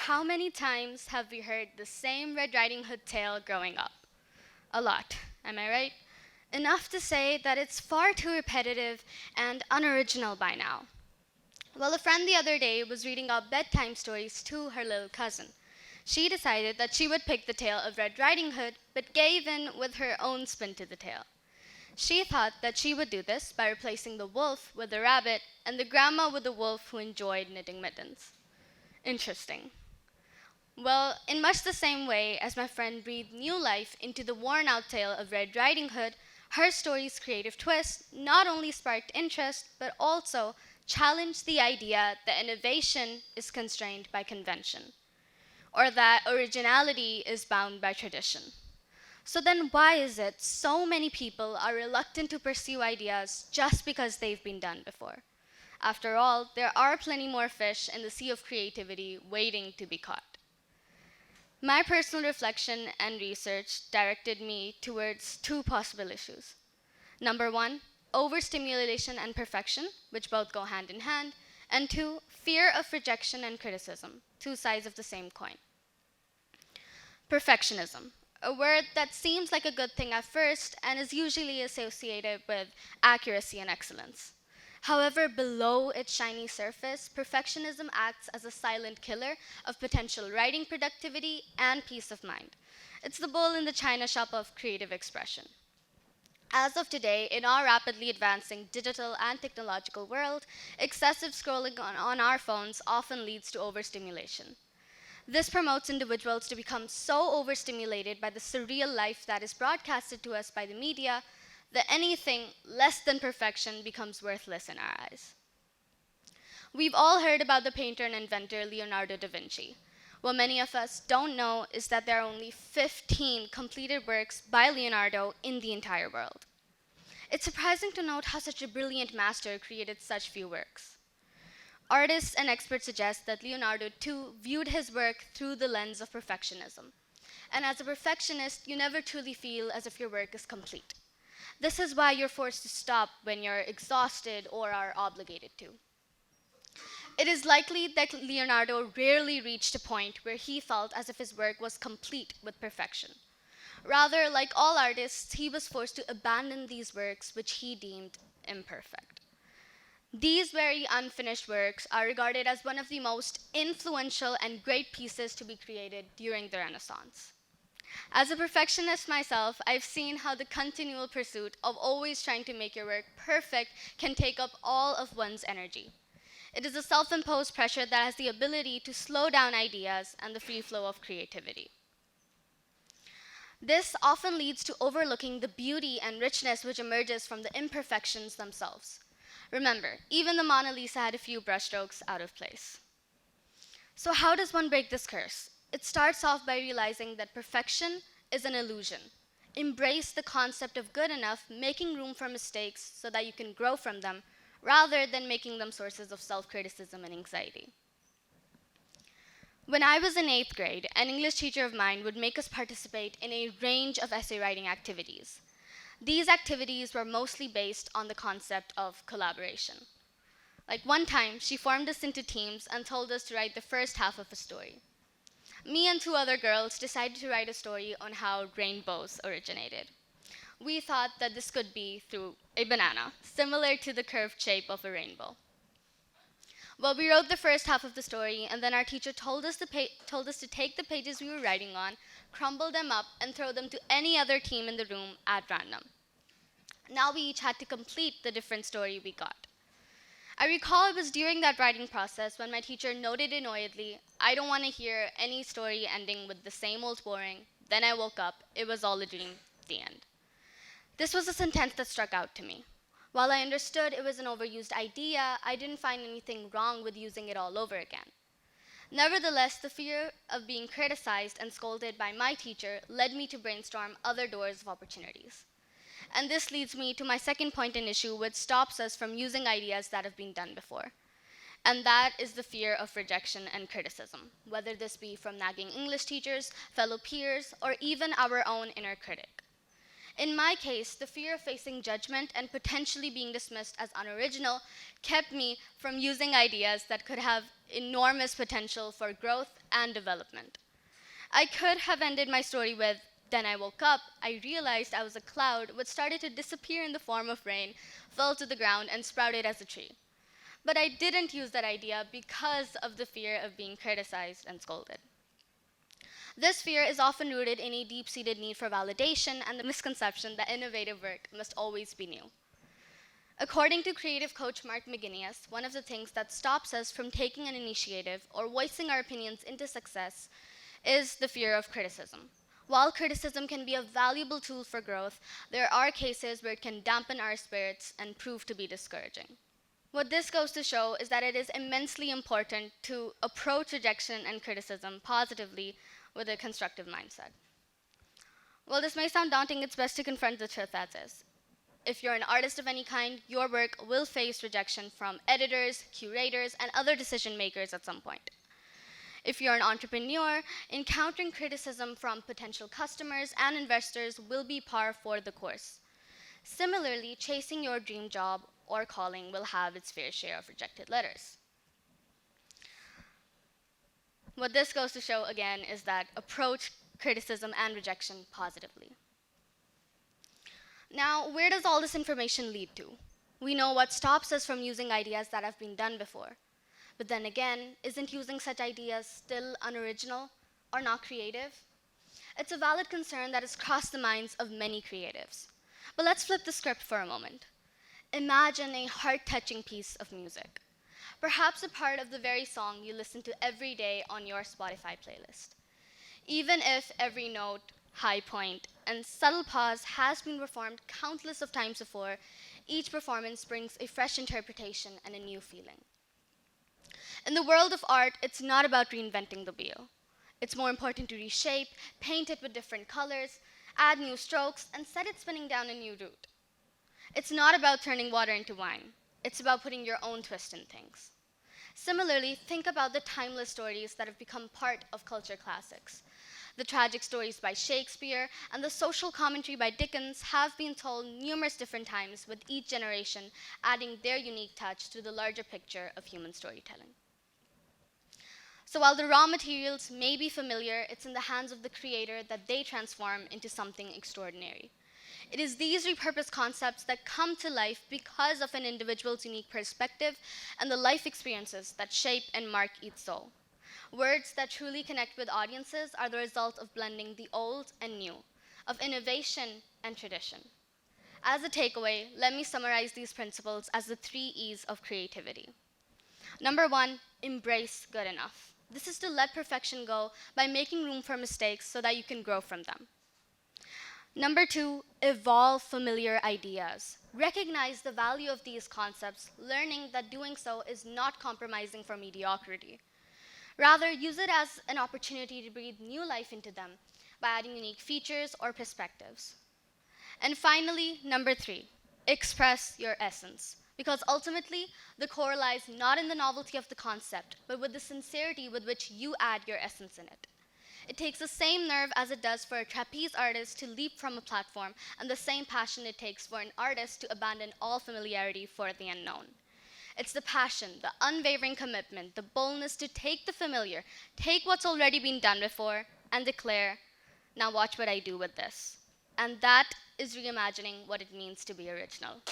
how many times have we heard the same Red Riding Hood tale growing up? A lot, am I right? Enough to say that it's far too repetitive and unoriginal by now. Well, a friend the other day was reading out bedtime stories to her little cousin. She decided that she would pick the tale of Red Riding Hood, but gave in with her own spin to the tale. She thought that she would do this by replacing the wolf with the rabbit and the grandma with the wolf who enjoyed knitting mittens. Interesting. Well, in much the same way as my friend breathed new life into the worn out tale of Red Riding Hood, her story's creative twist not only sparked interest, but also challenged the idea that innovation is constrained by convention, or that originality is bound by tradition. So then, why is it so many people are reluctant to pursue ideas just because they've been done before? After all, there are plenty more fish in the sea of creativity waiting to be caught. My personal reflection and research directed me towards two possible issues. Number one, overstimulation and perfection, which both go hand in hand, and two, fear of rejection and criticism, two sides of the same coin. Perfectionism, a word that seems like a good thing at first and is usually associated with accuracy and excellence. However, below its shiny surface, perfectionism acts as a silent killer of potential writing productivity and peace of mind. It's the bull in the china shop of creative expression. As of today, in our rapidly advancing digital and technological world, excessive scrolling on our phones often leads to overstimulation. This promotes individuals to become so overstimulated by the surreal life that is broadcasted to us by the media that anything less than perfection becomes worthless in our eyes. We've all heard about the painter and inventor Leonardo da Vinci. What many of us don't know is that there are only 15 completed works by Leonardo in the entire world. It's surprising to note how such a brilliant master created such few works. Artists and experts suggest that Leonardo too viewed his work through the lens of perfectionism. And as a perfectionist, you never truly feel as if your work is complete. This is why you're forced to stop when you're exhausted or are obligated to. It is likely that Leonardo rarely reached a point where he felt as if his work was complete with perfection. Rather, like all artists, he was forced to abandon these works which he deemed imperfect. These very unfinished works are regarded as one of the most influential and great pieces to be created during the Renaissance. As a perfectionist myself, I've seen how the continual pursuit of always trying to make your work perfect can take up all of one's energy. It is a self-imposed pressure that has the ability to slow down ideas and the free flow of creativity. This often leads to overlooking the beauty and richness which emerges from the imperfections themselves. Remember, even the Mona Lisa had a few brushstrokes out of place. So how does one break this curse? It starts off by realizing that perfection is an illusion. Embrace the concept of good enough, making room for mistakes so that you can grow from them, rather than making them sources of self-criticism and anxiety. When I was in 8th grade, an English teacher of mine would make us participate in a range of essay writing activities. These activities were mostly based on the concept of collaboration. Like one time, she formed us into teams and told us to write the first half of a story. Me and two other girls decided to write a story on how rainbows originated. We thought that this could be through a banana, similar to the curved shape of a rainbow. Well, we wrote the first half of the story, and then our teacher told us to take the pages we were writing on, crumble them up, and throw them to any other team in the room at random. Now we each had to complete the different story we got. I recall it was during that writing process when my teacher noted annoyedly, "I don't want to hear any story ending with the same old boring. Then I woke up. It was all a dream. The end." This was a sentence that struck out to me. While I understood it was an overused idea, I didn't find anything wrong with using it all over again. Nevertheless, the fear of being criticized and scolded by my teacher led me to brainstorm other doors of opportunities. And this leads me to my second point and issue, which stops us from using ideas that have been done before. And that is the fear of rejection and criticism, whether this be from nagging English teachers, fellow peers, or even our own inner critic. In my case, the fear of facing judgment and potentially being dismissed as unoriginal kept me from using ideas that could have enormous potential for growth and development. I could have ended my story with, "Then I woke up, I realized I was a cloud which started to disappear in the form of rain, fell to the ground, and sprouted as a tree." But I didn't use that idea because of the fear of being criticized and scolded. This fear is often rooted in a deep-seated need for validation and the misconception that innovative work must always be new. According to creative coach Mark McGinnis, one of the things that stops us from taking an initiative or voicing our opinions into success is the fear of criticism. While criticism can be a valuable tool for growth, there are cases where it can dampen our spirits and prove to be discouraging. What this goes to show is that it is immensely important to approach rejection and criticism positively with a constructive mindset. While this may sound daunting, it's best to confront the truth as is. If you're an artist of any kind, your work will face rejection from editors, curators, and other decision makers at some point. If you're an entrepreneur, encountering criticism from potential customers and investors will be par for the course. Similarly, chasing your dream job or calling will have its fair share of rejected letters. What this goes to show again is that approach criticism and rejection positively. Now, where does all this information lead to? We know what stops us from using ideas that have been done before. But then again, isn't using such ideas still unoriginal or not creative? It's a valid concern that has crossed the minds of many creatives. But let's flip the script for a moment. Imagine a heart-touching piece of music. Perhaps a part of the very song you listen to every day on your Spotify playlist. Even if every note, high point, and subtle pause has been performed countless of times before, each performance brings a fresh interpretation and a new feeling. In the world of art, it's not about reinventing the wheel. It's more important to reshape, paint it with different colors, add new strokes, and set it spinning down a new route. It's not about turning water into wine. It's about putting your own twist in things. Similarly, think about the timeless stories that have become part of culture classics. The tragic stories by Shakespeare and the social commentary by Dickens have been told numerous different times, with each generation adding their unique touch to the larger picture of human storytelling. So while the raw materials may be familiar, it's in the hands of the creator that they transform into something extraordinary. It is these repurposed concepts that come to life because of an individual's unique perspective and the life experiences that shape and mark each soul. Words that truly connect with audiences are the result of blending the old and new, of innovation and tradition. As a takeaway, let me summarize these principles as the 3 E's of creativity. Number 1, embrace good enough. This is to let perfection go by making room for mistakes so that you can grow from them. Number 2, evolve familiar ideas. Recognize the value of these concepts, learning that doing so is not compromising for mediocrity. Rather, use it as an opportunity to breathe new life into them by adding unique features or perspectives. And finally, number 3, express your essence. Because ultimately, the core lies not in the novelty of the concept, but with the sincerity with which you add your essence in it. It takes the same nerve as it does for a trapeze artist to leap from a platform, and the same passion it takes for an artist to abandon all familiarity for the unknown. It's the passion, the unwavering commitment, the boldness to take the familiar, take what's already been done before, and declare, "Now watch what I do with this." And that is reimagining what it means to be original.